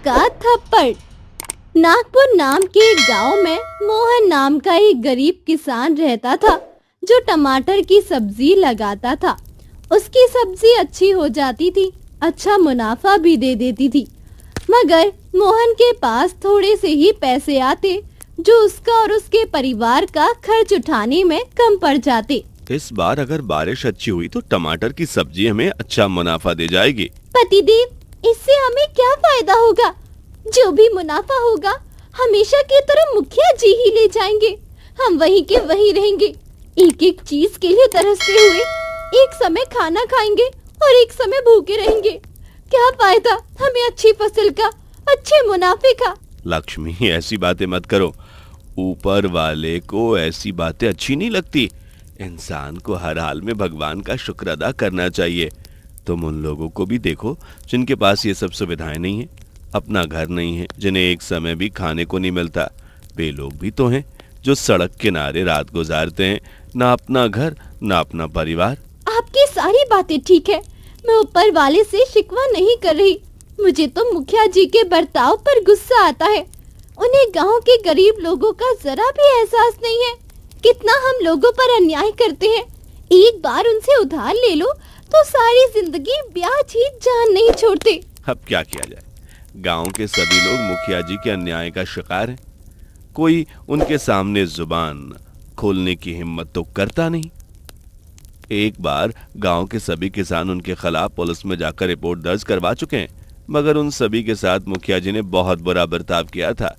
का थप्पड़। नागपुर नाम के एक गांव में मोहन नाम का एक गरीब किसान रहता था जो टमाटर की सब्जी लगाता था। उसकी सब्जी अच्छी हो जाती थी, अच्छा मुनाफा भी दे देती थी, मगर मोहन के पास थोड़े से ही पैसे आते जो उसका और उसके परिवार का खर्च उठाने में कम पड़ जाते। इस बार अगर बारिश अच्छी हुई तो टमाटर की सब्जी हमें अच्छा मुनाफा दे जाएगी। पतिदेव, इससे हमें क्या फायदा होगा? जो भी मुनाफा होगा हमेशा की तरह मुखिया जी ही ले जाएंगे। हम वहीं के वहीं रहेंगे, एक एक चीज के लिए तरसते हुए एक समय खाना खाएंगे और एक समय भूखे रहेंगे। क्या फायदा हमें अच्छी फसल का, अच्छे मुनाफे का? लक्ष्मी, ऐसी बातें मत करो। ऊपर वाले को ऐसी बातें अच्छी नहीं लगती। इंसान को हर हाल में भगवान का शुक्र अदा करना चाहिए। तुम उन लोगों को भी देखो जिनके पास ये सब सुविधाएं नहीं है, अपना घर नहीं है, जिन्हें एक समय भी खाने को नहीं मिलता। वे लोग भी तो हैं जो सड़क किनारे रात गुजारते हैं, ना अपना घर ना अपना परिवार। आपकी सारी बातें ठीक है, मैं ऊपर वाले से शिकवा नहीं कर रही। मुझे तो मुखिया जी के बर्ताव पर गुस्सा आता है। उन्हें गांव के गरीब लोगों का जरा भी एहसास नहीं है कितना हम लोगों पर अन्याय करते हैं। एक बार उनसे उधार ले लो तो सारी जिंदगी ब्याज ही जान नहीं छोड़ते। अब क्या किया जाए, गांव के सभी लोग मुखिया जी के अन्याय का शिकार हैं। कोई उनके सामने जुबान खोलने की हिम्मत तो करता नहीं। एक बार गांव के सभी किसान उनके खिलाफ पुलिस में जाकर रिपोर्ट दर्ज करवा चुके हैं, मगर उन सभी के साथ मुखिया जी ने बहुत बुरा बर्ताव किया था।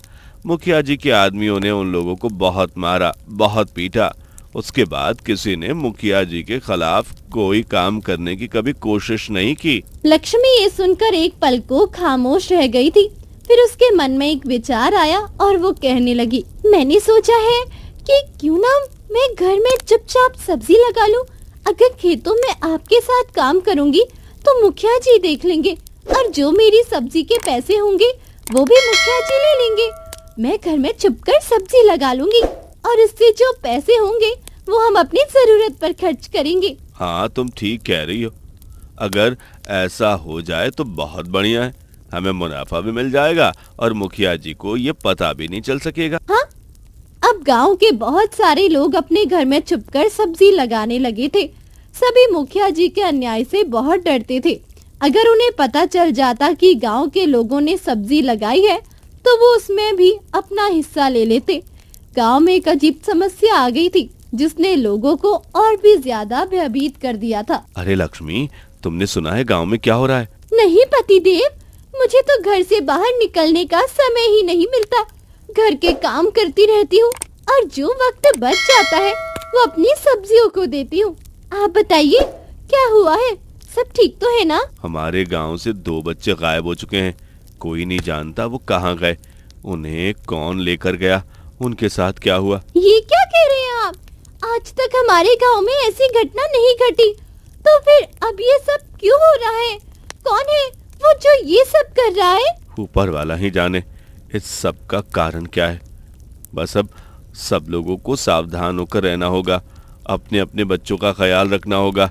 मुखिया जी के आदमियों ने उन लोगों को बहुत मारा, बहुत पीटा। उसके बाद किसी ने मुखिया जी के खिलाफ कोई काम करने की कभी कोशिश नहीं की। लक्ष्मी ये सुनकर एक पल को खामोश रह गई थी। फिर उसके मन में एक विचार आया और वो कहने लगी, मैंने सोचा है कि क्यों ना मैं घर में चुपचाप सब्जी लगा लूं। अगर खेतों में आपके साथ काम करूंगी तो मुखिया जी देख लेंगे और जो मेरी सब्जी के पैसे होंगे वो भी मुखिया जी ले लेंगे। मैं घर में छुपकर सब्जी लगा लूंगी और इससे जो पैसे होंगे वो हम अपनी जरूरत पर खर्च करेंगे। हाँ, तुम ठीक कह रही हो। अगर ऐसा हो जाए तो बहुत बढ़िया है। हमें मुनाफा भी मिल जाएगा और मुखिया जी को ये पता भी नहीं चल सकेगा। हाँ, अब गांव के बहुत सारे लोग अपने घर में छुपकर सब्जी लगाने लगे थे। सभी मुखिया जी के अन्याय से बहुत डरते थे। अगर उन्हें पता चल जाता कि गांव के लोगों ने सब्जी लगाई है तो वो उसमें भी अपना हिस्सा ले लेते। गांव में एक अजीब समस्या आ गई थी जिसने लोगों को और भी ज्यादा भयभीत कर दिया था। अरे लक्ष्मी, तुमने सुना है गांव में क्या हो रहा है? नहीं पतिदेव, मुझे तो घर से बाहर निकलने का समय ही नहीं मिलता। घर के काम करती रहती हूँ और जो वक्त बच जाता है वो अपनी सब्जियों को देती हूँ। आप बताइए क्या हुआ है? सब ठीक तो है ना? हमारे गांव से 2 बच्चे गायब हो चुके हैं। कोई नहीं जानता वो कहाँ गए, उन्हें कौन लेकर गया, उनके साथ क्या हुआ। ये क्या कह रहे हैं आप? आज तक हमारे गांव में ऐसी घटना नहीं घटी, तो फिर अब ये सब क्यों हो रहा है? कौन है वो जो ये सब कर रहा है? ऊपर वाला ही जाने इस सब का कारण क्या है। बस अब सब लोगों को सावधान होकर रहना होगा, अपने अपने बच्चों का ख्याल रखना होगा।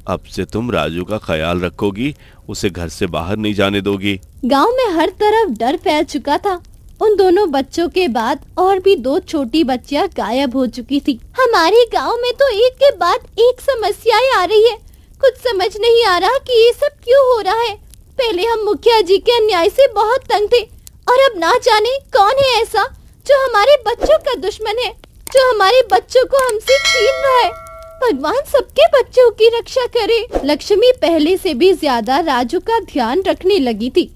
अब से तुम राजू का ख्याल रखोगी, उसे घर से बाहर नहीं जाने दोगी। गांव में हर तरफ डर फैल चुका था। उन दोनों बच्चों के बाद और भी 2 छोटी बच्चियां गायब हो चुकी थी। हमारे गांव में तो एक के बाद एक समस्याएं आ रही है। कुछ समझ नहीं आ रहा कि ये सब क्यों हो रहा है। पहले हम मुखिया जी के अन्याय से बहुत तंग थे और अब ना जाने कौन है ऐसा जो हमारे बच्चों का दुश्मन है, जो हमारे बच्चों को हमसे छीन रहा है। भगवान सबके बच्चों की रक्षा करे। लक्ष्मी पहले से भी ज्यादा राजू का ध्यान रखने लगी थी।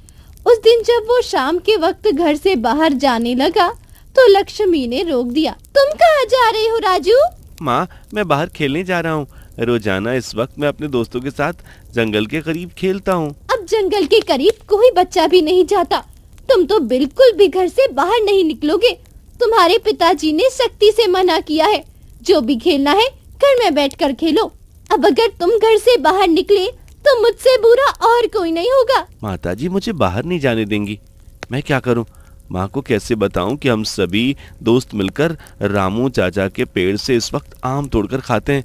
उस दिन जब वो शाम के वक्त घर से बाहर जाने लगा तो लक्ष्मी ने रोक दिया। तुम कहाँ जा रहे हो राजू? माँ, मैं बाहर खेलने जा रहा हूँ। रोजाना इस वक्त मैं अपने दोस्तों के साथ जंगल के करीब खेलता हूँ। अब जंगल के करीब कोई बच्चा भी नहीं जाता। तुम तो बिल्कुल भी घर से बाहर नहीं निकलोगे। तुम्हारे पिताजी ने सख्ती से मना किया है। जो भी खेलना है घर में बैठकर खेलो। अब अगर तुम घर से बाहर निकले तो मुझसे बुरा और कोई नहीं होगा। माताजी मुझे बाहर नहीं जाने देंगी, मैं क्या करूं? माँ को कैसे बताऊं कि हम सभी दोस्त मिलकर रामू चाचा के पेड़ से इस वक्त आम तोड़कर खाते हैं।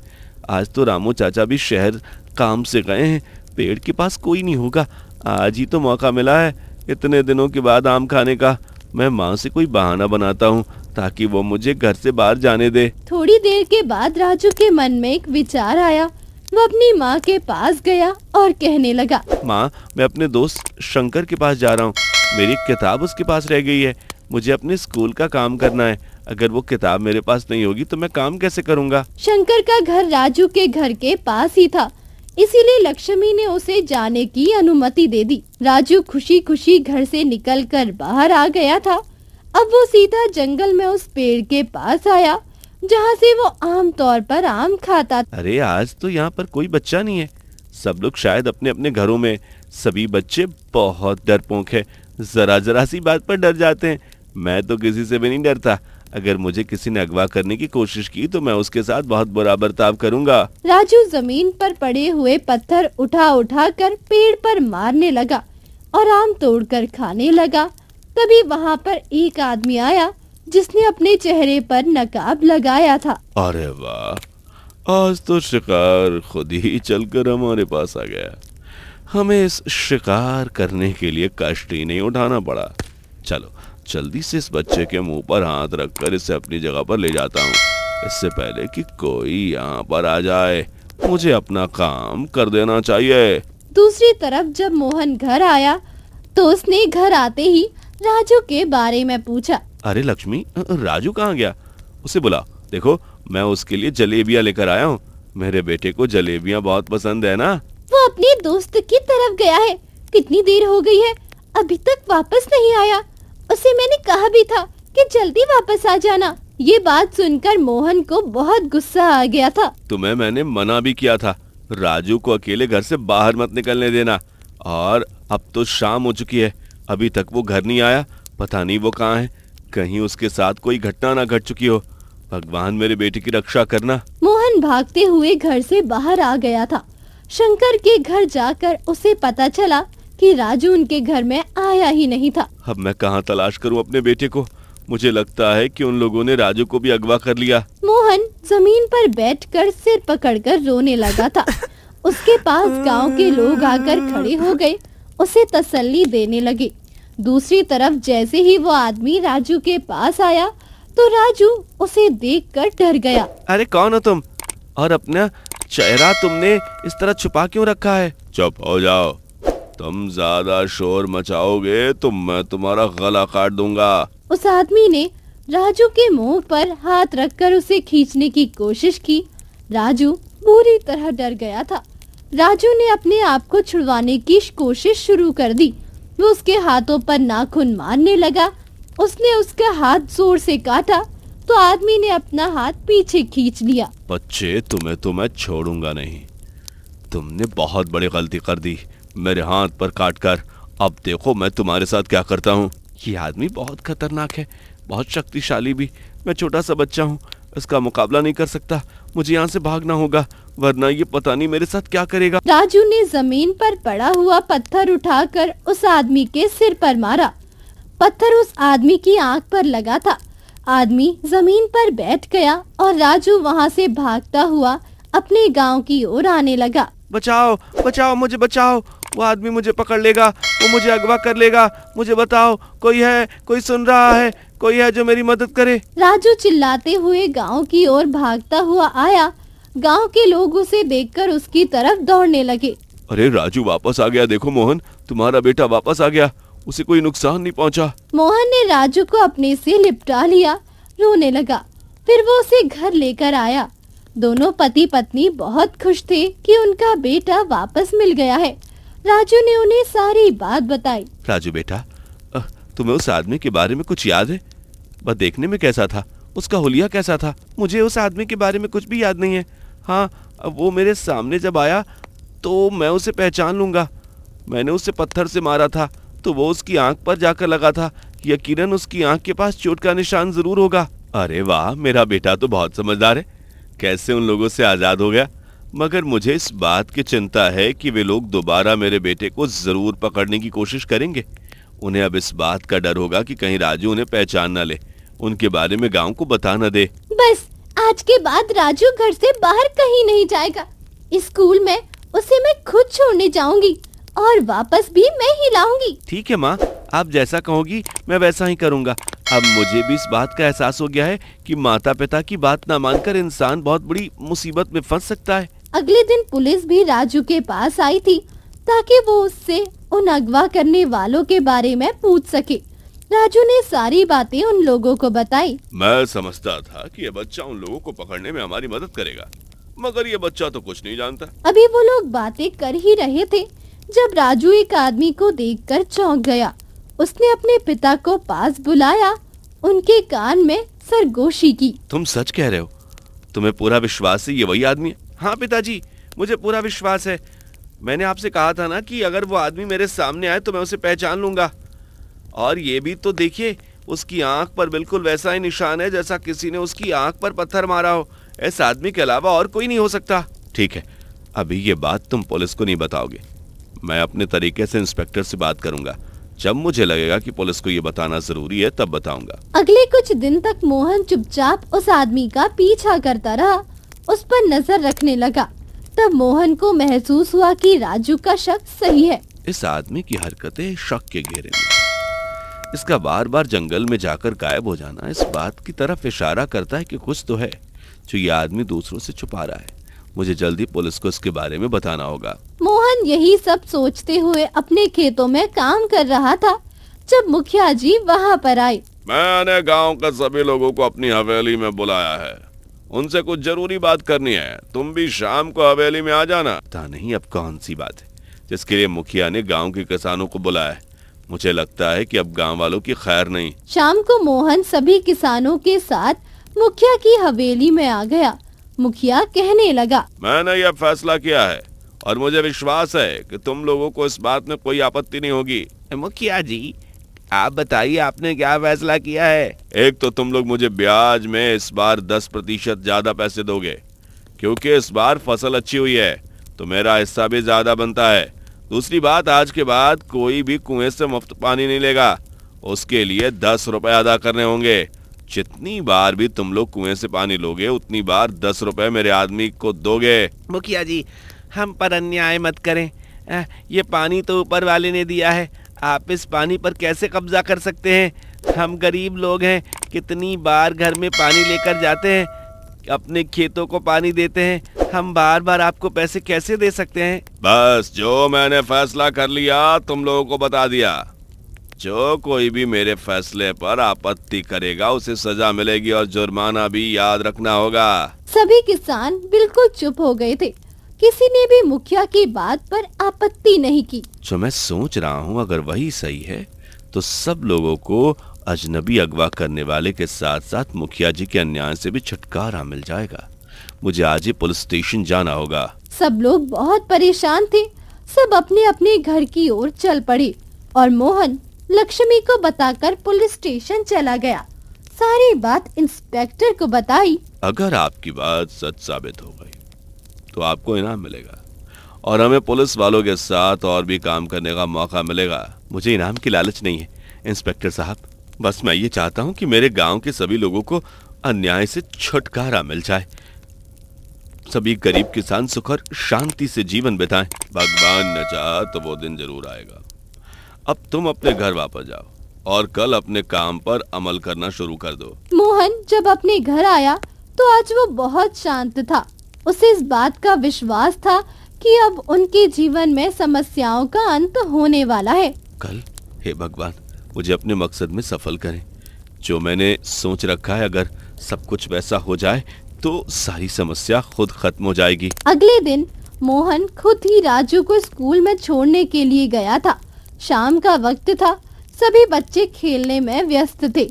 आज तो रामू चाचा भी शहर काम से गए हैं, पेड़ के पास कोई नहीं होगा। आज ही तो मौका मिला है, इतने दिनों के बाद आम खाने का। मैं माँ से कोई बहाना बनाता हूँ ताकि वो मुझे घर से बाहर जाने दे। थोड़ी देर के बाद राजू के मन में एक विचार आया। वो अपनी माँ के पास गया और कहने लगा, माँ, मैं अपने दोस्त शंकर के पास जा रहा हूँ। मेरी एक किताब उसके पास रह गई है। मुझे अपने स्कूल का काम करना है। अगर वो किताब मेरे पास नहीं होगी तो मैं काम कैसे करूँगा? शंकर का घर राजू के घर के पास ही था, इसीलिए लक्ष्मी ने उसे जाने की अनुमति दे दी। राजू खुशी खुशी घर से निकलकर बाहर आ गया था। अब वो सीधा जंगल में उस पेड़ के पास आया जहाँ से वो आम तौर पर आम खाता था। अरे आज तो यहाँ पर कोई बच्चा नहीं है। सब लोग शायद अपने अपने घरों में। सभी बच्चे बहुत डरपोक है, जरा सी बात पर डर जाते हैं। मैं तो किसी से भी नहीं डरता। अगर मुझे किसी ने अगवा करने की कोशिश की तो मैं उसके साथ बहुत बुरा बर्ताव करूंगा। राजू जमीन पर पड़े हुए पत्थर उठा उठा कर पेड़ पर मारने लगा और आम तोड़कर खाने लगा। तभी वहाँ पर एक आदमी आया जिसने अपने चेहरे पर नकाब लगाया था। अरे वाह, आज तो शिकार खुद ही चलकर हमारे पास आ गया। हमें इस शिकार करने के लिए कष्ट ही नहीं उठाना पड़ा। चलो जल्दी से इस बच्चे के मुंह पर हाथ रखकर इसे अपनी जगह पर ले जाता हूँ, इससे पहले कि कोई यहाँ पर आ जाए। मुझे अपना काम कर देना चाहिए। दूसरी तरफ जब मोहन घर आया तो उसने घर आते ही राजू के बारे में पूछा। अरे लक्ष्मी, राजू कहाँ गया? उसे बुला। देखो, मैं उसके लिए जलेबियाँ लेकर आया हूँ। मेरे बेटे को जलेबियाँ बहुत पसंद है ना। वो अपने दोस्त की तरफ गया है। कितनी देर हो गई है, अभी तक वापस नहीं आया। उसे मैंने कहा भी था कि जल्दी वापस आ जाना। ये बात सुनकर मोहन को बहुत गुस्सा आ गया था। तुम्हें मैंने मना भी किया था, राजू को अकेले घर से बाहर मत निकलने देना। और अब तो शाम हो चुकी है, अभी तक वो घर नहीं आया। पता नहीं वो कहाँ है। कहीं उसके साथ कोई घटना ना घट चुकी हो। भगवान मेरे बेटे की रक्षा करना। मोहन भागते हुए घर से बाहर आ गया था। शंकर के घर जाकर उसे पता चला कि राजू उनके घर में आया ही नहीं था। अब मैं कहाँ तलाश करूं अपने बेटे को? मुझे लगता है कि उन लोगों ने राजू को भी अगवा कर लिया। मोहन जमीन पर बैठकर सिर पकड़कर रोने लगा था। उसके पास गांव के लोग आकर खड़े हो गए, उसे तसल्ली देने लगे। दूसरी तरफ जैसे ही वो आदमी राजू के पास आया तो राजू उसे देखकर डर गया। अरे कौन हो तुम? और अपना चेहरा तुमने इस तरह छुपा क्यों रखा है? चुप हो जाओ। तुम ज्यादा शोर मचाओगे तो मैं तुम्हारा गला काट दूंगा। उस आदमी ने राजू के मुंह पर हाथ रखकर उसे खींचने की कोशिश की। राजू पूरी तरह डर गया था। राजू ने अपने आप को छुड़वाने की कोशिश शुरू कर दी। वो उसके हाथों पर नाखून मारने लगा। उसने उसका हाथ जोर से काटा तो आदमी ने अपना हाथ पीछे खींच लिया। बच्चे, तुम्हें तो मैं छोड़ूंगा नहीं। तुमने बहुत बड़ी गलती कर दी मेरे हाथ पर काटकर। अब देखो मैं तुम्हारे साथ क्या करता हूँ। ये आदमी बहुत खतरनाक है, बहुत शक्तिशाली भी। मैं छोटा सा बच्चा हूँ, इसका मुकाबला नहीं कर सकता। मुझे यहाँ से भागना होगा, वरना ये पता नहीं मेरे साथ क्या करेगा। राजू ने जमीन पर पड़ा हुआ पत्थर उठाकर उस आदमी के सिर पर मारा। पत्थर उस आदमी की आंख पर लगा था। आदमी जमीन पर बैठ गया और राजू वहाँ से भागता हुआ अपने गांव की ओर आने लगा। बचाओ बचाओ, मुझे बचाओ। वो आदमी मुझे पकड़ लेगा, वो मुझे अगवा कर लेगा। मुझे बताओ, कोई है? कोई सुन रहा है? कोई है जो मेरी मदद करे? राजू चिल्लाते हुए गांव की ओर भागता हुआ आया। गांव के लोग उसे देखकर उसकी तरफ दौड़ने लगे। अरे राजू वापस आ गया। देखो मोहन, तुम्हारा बेटा वापस आ गया। उसे कोई नुकसान नहीं पहुंचा। मोहन ने राजू को अपने से लिपटा लिया, रोने लगा। फिर वो उसे घर लेकर आया। दोनों पति पत्नी बहुत खुश थे कि उनका बेटा वापस मिल गया है। राजू ने उन्हें सारी बात बताई। राजू बेटा, तुम्हें उस आदमी के बारे में कुछ याद है? वह देखने में कैसा था? उसका हुलिया कैसा था? मुझे उस आदमी के बारे में कुछ भी याद नहीं है। हाँ, वो मेरे सामने जब आया तो मैं उसे पहचान लूंगा। मैंने उसे पत्थर से मारा था तो वो उसकी आंख पर जाकर लगा था। यकीनन उसकी आंख के पास चोट का निशान जरूर होगा। अरे वाह, मेरा बेटा तो बहुत समझदार है। कैसे उन लोगों से आजाद हो गया। मगर मुझे इस बात की चिंता है कि वे लोग दोबारा मेरे बेटे को जरूर पकड़ने की कोशिश करेंगे। उन्हें अब इस बात का डर होगा कि कहीं राजू उन्हें पहचान न ले, उनके बारे में गांव को बता न दे। बस आज के बाद राजू घर से बाहर कहीं नहीं जाएगा। स्कूल में उसे मैं खुद छोड़ने जाऊंगी और वापस भी मैं ही लाऊंगी। ठीक है माँ, आप जैसा कहोगी मैं वैसा ही करूंगा। अब मुझे भी इस बात का एहसास हो गया है कि माता पिता की बात ना मानकर इंसान बहुत बड़ी मुसीबत में फंस सकता है। अगले दिन पुलिस भी राजू के पास आई थी ताकि वो उससे उन अगवा करने वालों के बारे में पूछ सके। राजू ने सारी बातें उन लोगों को बताई। मैं समझता था कि ये बच्चा उन लोगों को पकड़ने में हमारी मदद करेगा, मगर ये बच्चा तो कुछ नहीं जानता। अभी वो लोग बातें कर ही रहे थे जब राजू एक आदमी को देखकर चौंक गया। उसने अपने पिता को पास बुलाया, उनके कान में सरगोशी की। तुम सच कह रहे हो? तुम्हें पूरा विश्वास है ये वही आदमी है? हाँ पिताजी, मुझे पूरा विश्वास है। मैंने आपसे कहा था ना कि अगर वो आदमी मेरे सामने आए तो मैं उसे पहचान लूंगा। और ये भी तो देखिए, उसकी आंख पर बिल्कुल वैसा ही निशान है जैसा किसी ने उसकी आंख पर पत्थर मारा हो। इस आदमी के अलावा और कोई नहीं हो सकता। ठीक है, अभी ये बात तुम पुलिस को नहीं बताओगे। मैं अपने तरीके से इंस्पेक्टर से बात करूंगा। जब मुझे लगेगा कि पुलिस को ये बताना जरूरी है तब बताऊंगा। अगले कुछ दिन तक मोहन चुपचाप उस आदमी का पीछा करता रहा, उस पर नजर रखने लगा। तब मोहन को महसूस हुआ कि राजू का शक सही है। इस आदमी की हरकतें शक के घेरे में। इसका बार बार जंगल में जाकर गायब हो जाना इस बात की तरफ इशारा करता है कि कुछ तो है जो ये आदमी दूसरों से छुपा रहा है। मुझे जल्दी पुलिस को इसके बारे में बताना होगा। मोहन यही सब सोचते हुए अपने खेतों में काम कर रहा था जब मुखिया जी वहाँ पर आए। मैंने गांव के सभी लोगों को अपनी हवेली में बुलाया है, उनसे कुछ जरूरी बात करनी है। तुम भी शाम को हवेली में आ जाना। पता नहीं अब कौन सी बात है जिसके लिए मुखिया ने गांव के किसानों को बुलाया है। मुझे लगता है कि अब गांव वालों की खैर नहीं। शाम को मोहन सभी किसानों के साथ मुखिया की हवेली में आ गया। मुखिया कहने लगा, मैंने यह फैसला किया है और मुझे विश्वास है कि तुम लोगों को इस बात में कोई आपत्ति नहीं होगी। मुखिया जी, आप बताइए आपने क्या फैसला किया है? एक तो तुम लोग मुझे ब्याज में इस बार 10% ज्यादा पैसे दोगे, क्योंकि इस बार फसल अच्छी हुई है तो मेरा हिस्सा भी ज्यादा बनता है। दूसरी बात, आज के बाद कोई भी कुएं से मुफ्त पानी नहीं लेगा, उसके लिए 10 रुपए अदा करने होंगे। जितनी बार भी तुम लोग कुएं से पानी लोगे उतनी बार 10 रुपए मेरे आदमी को दोगे। मुखिया जी, हम पर अन्याय मत करें। ये पानी तो ऊपर वाले ने दिया है, आप इस पानी पर कैसे कब्जा कर सकते हैं? हम गरीब लोग हैं, कितनी बार घर में पानी लेकर जाते हैं, अपने खेतों को पानी देते हैं। हम बार बार आपको पैसे कैसे दे सकते हैं? बस जो मैंने फैसला कर लिया तुम लोगों को बता दिया। जो कोई भी मेरे फैसले पर आपत्ति करेगा उसे सजा मिलेगी और जुर्माना भी याद रखना होगा। सभी किसान बिल्कुल चुप हो गए थे। किसी ने भी मुखिया की बात पर आपत्ति नहीं की। जो मैं सोच रहा हूँ अगर वही सही है तो सब लोगों को अजनबी अगवा करने वाले के साथ साथ मुखिया जी के अन्याय से भी छुटकारा मिल जाएगा। मुझे आज ही पुलिस स्टेशन जाना होगा। सब लोग बहुत परेशान थे। सब अपने अपने घर की ओर चल पड़े और मोहन लक्ष्मी को बताकर पुलिस स्टेशन चला गया। सारी बात इंस्पेक्टर को बताई। अगर आपकी बात सच साबित हो गई तो आपको इनाम मिलेगा और हमें पुलिस वालों के साथ और भी काम करने का मौका मिलेगा। मुझे इनाम की लालच नहीं है इंस्पेक्टर साहब, बस मैं ये चाहता हूँ कि मेरे गांव के सभी लोगों को अन्याय से छुटकारा मिल जाए। सभी गरीब किसान सुख और शांति से जीवन बिताएं। भगवान ने चाहा तो वो दिन जरूर आएगा। अब तुम अपने घर वापस जाओ और कल अपने काम पर अमल करना शुरू कर दो। मोहन जब अपने घर आया तो आज वो बहुत शांत था। उसे इस बात का विश्वास था कि अब उनके जीवन में समस्याओं का अंत होने वाला है। कल, हे भगवान, मुझे अपने मकसद में सफल करें। जो मैंने सोच रखा है अगर सब कुछ वैसा हो जाए तो सारी समस्या खुद खत्म हो जाएगी। अगले दिन मोहन खुद ही राजू को स्कूल में छोड़ने के लिए गया था। शाम का वक्त था, सभी बच्चे खेलने में व्यस्त थे।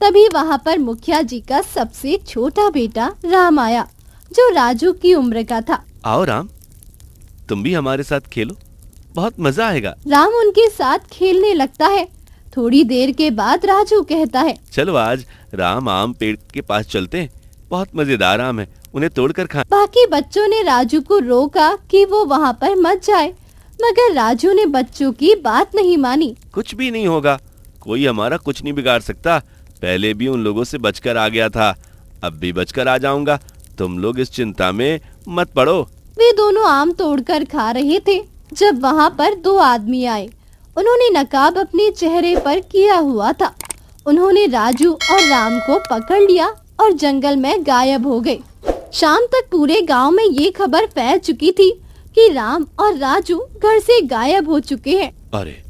तभी वहाँ पर मुखिया जी का सबसे छोटा बेटा राम आया, जो राजू की उम्र का था। आओ राम, तुम भी हमारे साथ खेलो, बहुत मजा आएगा। राम उनके साथ खेलने लगता है। थोड़ी देर के बाद राजू कहता है, चलो आज राम आम पेड़ के पास चलते हैं, बहुत मजेदार आम है, उन्हें तोड़कर खाएं। बाकी बच्चों ने राजू को रोका कि वो वहाँ पर मत जाए, मगर राजू ने बच्चों की बात नहीं मानी। कुछ भी नहीं होगा, कोई हमारा कुछ नहीं बिगाड़ सकता। पहले भी उन लोगों से बचकर आ गया था, अब भी बचकर आ जाऊंगा। तुम लोग इस चिंता में मत पड़ो। वे दोनों आम तोड़कर खा रहे थे जब वहाँ पर दो आदमी आए। उन्होंने नकाब अपने चेहरे पर किया हुआ था। उन्होंने राजू और राम को पकड़ लिया और जंगल में गायब हो गए। शाम तक पूरे गांव में ये खबर फैल चुकी थी कि राम और राजू घर से गायब हो चुके हैं। अरे,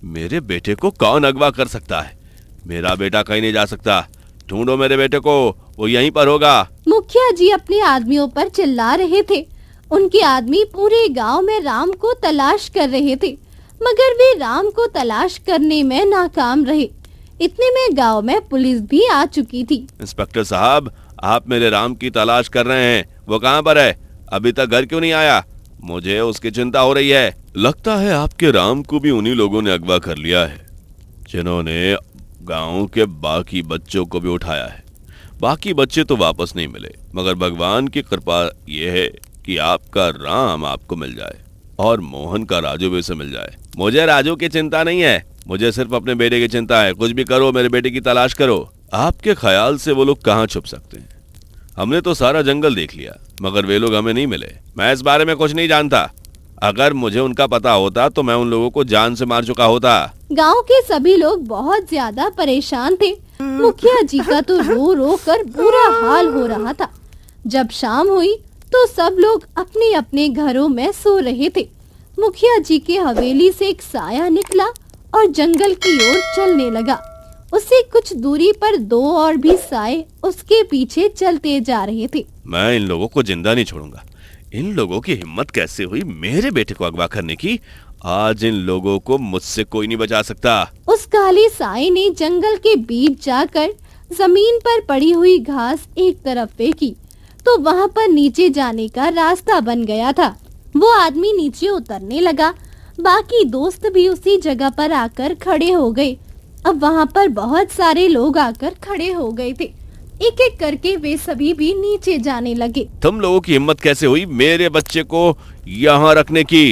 मेरे बेटे को कौन अगवा कर सकता है? मेरा बेटा कहीं नहीं जा सकता। ढूंढो मेरे बेटे को, वो यहीं पर होगा। मुखिया जी अपने आदमियों पर चिल्ला रहे थे। उनके आदमी पूरे गांव में राम को तलाश कर रहे थे, मगर वे राम को तलाश करने में नाकाम रहे। इतने में गांव में पुलिस भी आ चुकी थी। इंस्पेक्टर साहब, आप मेरे राम की तलाश कर रहे हैं। वो कहाँ पर है? अभी तक घर क्यों नहीं आया? मुझे उसकी चिंता हो रही है। लगता है आपके राम को भी उन्हीं लोगों ने अगवा कर लिया है, जिन्होंने गांव के बाकी बच्चों को भी उठाया है। बाकी बच्चे तो वापस नहीं मिले, मगर भगवान की कृपा यह है कि आपका राम आपको मिल जाए और मोहन का राजू भी से मिल जाए। मुझे राजू की चिंता नहीं है, मुझे सिर्फ अपने बेटे की चिंता है। कुछ भी करो, मेरे बेटे की तलाश करो। आपके ख्याल से वो लोग कहाँ छुप सकते हैं? हमने तो सारा जंगल देख लिया, मगर वे लोग हमें नहीं मिले। मैं इस बारे में कुछ नहीं जानता। अगर मुझे उनका पता होता तो मैं उन लोगों को जान से मार चुका होता। गांव के सभी लोग बहुत ज्यादा परेशान थे। मुखिया जी का तो रो रो कर बुरा हाल हो रहा था। जब शाम हुई तो सब लोग अपने अपने घरों में सो रहे थे। मुखिया जी के हवेली से एक साया निकला और जंगल की ओर चलने लगा। उससे कुछ दूरी पर दो और भी साए उसके पीछे चलते जा रहे थे। मैं इन लोगों को जिंदा नहीं छोड़ूंगा। इन लोगों की हिम्मत कैसे हुई मेरे बेटे को अगवा करने की? आज इन लोगों को मुझसे कोई नहीं बचा सकता। उस काले साए ने जंगल के बीच जाकर जमीन पर पड़ी हुई घास एक तरफ फेंकी तो वहां पर नीचे जाने का रास्ता बन गया था। वो आदमी नीचे उतरने लगा। बाकी दोस्त भी उसी जगह पर आकर खड़े हो गए। अब वहां पर बहुत सारे लोग आकर खड़े हो गए थे। एक एक करके वे सभी भी नीचे जाने लगे। तुम लोगों की हिम्मत कैसे हुई मेरे बच्चे को यहाँ रखने की?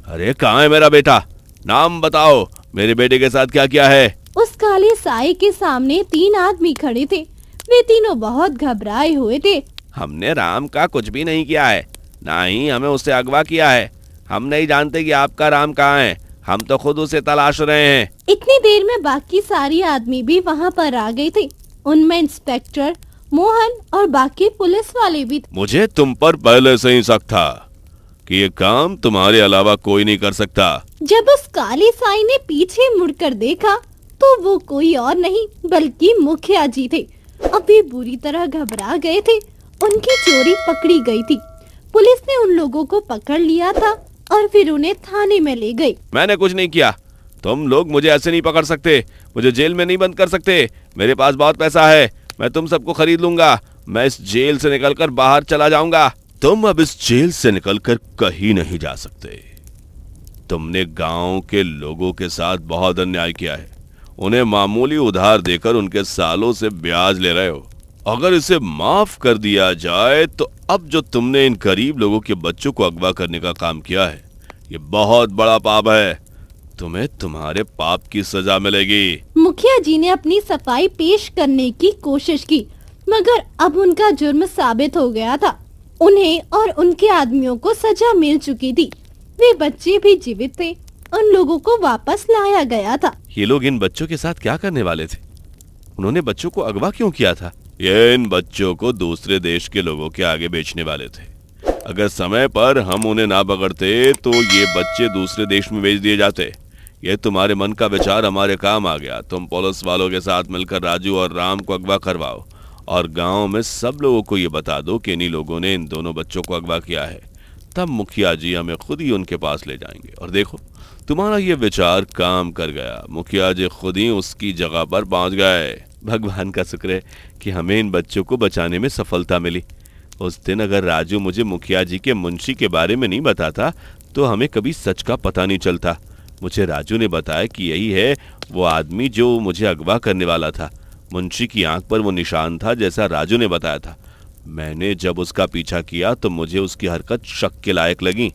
अरे, कहाँ है मेरा बेटा? नाम बताओ, मेरे बेटे के साथ क्या किया है? उस काले साए के सामने तीन आदमी खड़े थे। वे तीनों बहुत घबराए हुए थे। हमने राम का कुछ भी नहीं किया है, ना ही हमें उससे अगवा किया है। हम नहीं जानते कि आपका राम कहाँ है। हम तो खुद उसे तलाश रहे हैं। इतनी देर में बाकी सारे आदमी भी वहाँ पर आ गए थे। उनमें इंस्पेक्टर, मोहन और बाकी पुलिस वाले भी थे। मुझे तुम पर पहले से ही शक था कि ये काम तुम्हारे अलावा कोई नहीं कर सकता। जब उस काले साई ने पीछे मुड़कर देखा तो वो कोई और नहीं बल्कि मुखिया जी थे। अब वे बुरी तरह घबरा गए थे। उनकी चोरी पकड़ी गई थी। पुलिस ने उन लोगों को पकड़ लिया था और फिर उन्हें थाने में ले गई। मैंने कुछ नहीं किया। तुम लोग मुझे ऐसे नहीं पकड़ सकते, मुझे जेल में नहीं बंद कर सकते। मेरे पास बहुत पैसा है, मैं तुम सबको खरीद लूंगा। मैं इस जेल से निकलकर बाहर चला जाऊंगा। तुम अब इस जेल से निकलकर कहीं नहीं जा सकते। तुमने गांव के लोगों के साथ बहुत अन्याय किया है। उन्हें मामूली उधार देकर उनके सालों से ब्याज ले रहे हो। अगर इसे माफ कर दिया जाए तो अब जो तुमने इन गरीब लोगों के बच्चों को अगवा करने का काम किया है, ये बहुत बड़ा पाप है। तुम्हें तुम्हारे पाप की सजा मिलेगी। मुखिया जी ने अपनी सफाई पेश करने की कोशिश की, मगर अब उनका जुर्म साबित हो गया था। उन्हें और उनके आदमियों को सजा मिल चुकी थी। वे बच्चे भी जीवित थे। उन लोगों को वापस लाया गया था। ये लोग इन बच्चों के साथ क्या करने वाले थे? उन्होंने बच्चों को अगवा क्यों किया था? ये इन बच्चों को दूसरे देश के लोगों के आगे बेचने वाले थे। अगर समय पर हम उन्हें ना पकड़ते तो ये बच्चे दूसरे देश में बेच दिए जाते। ये तुम्हारे मन का विचार हमारे काम आ गया। तुम पुलिस वालों के साथ मिलकर राजू और राम को अगवा करवाओ और गांव में सब लोगों को ये बता दो कि इन्हीं लोगों ने इन दोनों बच्चों को अगवा किया है। तब मुखिया जी हमें खुद ही उनके पास ले जाएंगे। और देखो, तुम्हारा ये विचार काम कर गया। मुखिया जी खुद ही उसकी जगह पर पहुंच गए। भगवान का शुक्र है कि हमें इन बच्चों को बचाने में सफलता मिली। उस दिन अगर राजू मुझे मुखिया जी के मुंशी के बारे में नहीं बताता तो हमें कभी सच का पता नहीं चलता। मुझे राजू ने बताया कि यही है वो आदमी जो मुझे अगवा करने वाला था। मुंशी की आंख पर वो निशान था जैसा राजू ने बताया था। मैंने जब उसका पीछा किया तो मुझे उसकी हरकत शक के लायक लगी।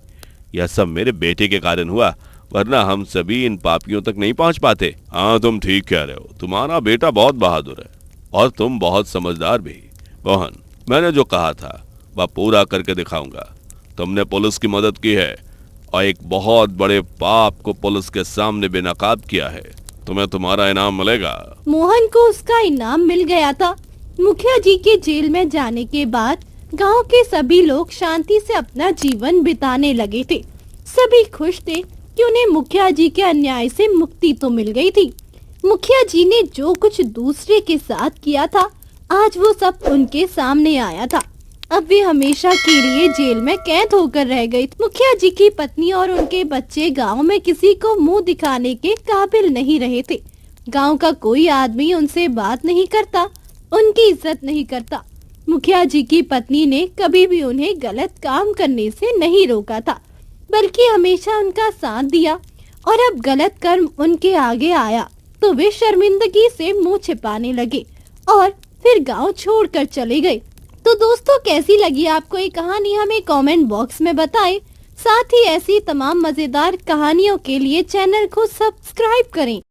यह सब मेरे बेटे के कारण हुआ, वरना हम सभी इन पापियों तक नहीं पहुंच पाते। हाँ, तुम ठीक कह रहे हो। तुम्हारा बेटा बहुत बहादुर है और तुम बहुत समझदार भी। मोहन, मैंने जो कहा था वह पूरा करके दिखाऊंगा। तुमने पुलिस की मदद की है और एक बहुत बड़े पाप को पुलिस के सामने बेनकाब किया है। तुम्हें तुम्हारा इनाम मिलेगा। मोहन को उसका इनाम मिल गया था। मुखिया जी के जेल में जाने के बाद गांव के सभी लोग शांति से अपना जीवन बिताने लगे थे। सभी खुश थे कि उन्हें मुखिया जी के अन्याय से मुक्ति तो मिल गई थी। मुखिया जी ने जो कुछ दूसरे के साथ किया था, आज वो सब उनके सामने आया था। अब वे हमेशा के लिए जेल में कैद होकर रह गई। मुखिया जी की पत्नी और उनके बच्चे गांव में किसी को मुंह दिखाने के काबिल नहीं रहे थे। गांव का कोई आदमी उनसे बात नहीं करता, उनकी इज्जत नहीं करता। मुखिया जी की पत्नी ने कभी भी उन्हें गलत काम करने से नहीं रोका था, बल्कि हमेशा उनका साथ दिया। और अब गलत कर्म उनके आगे आया तो वे शर्मिंदगी से मुंह छिपाने लगे और फिर गांव छोड़कर चले गए। तो दोस्तों, कैसी लगी आपको ये कहानी, हमें कमेंट बॉक्स में बताएं। साथ ही ऐसी तमाम मजेदार कहानियों के लिए चैनल को सब्सक्राइब करें।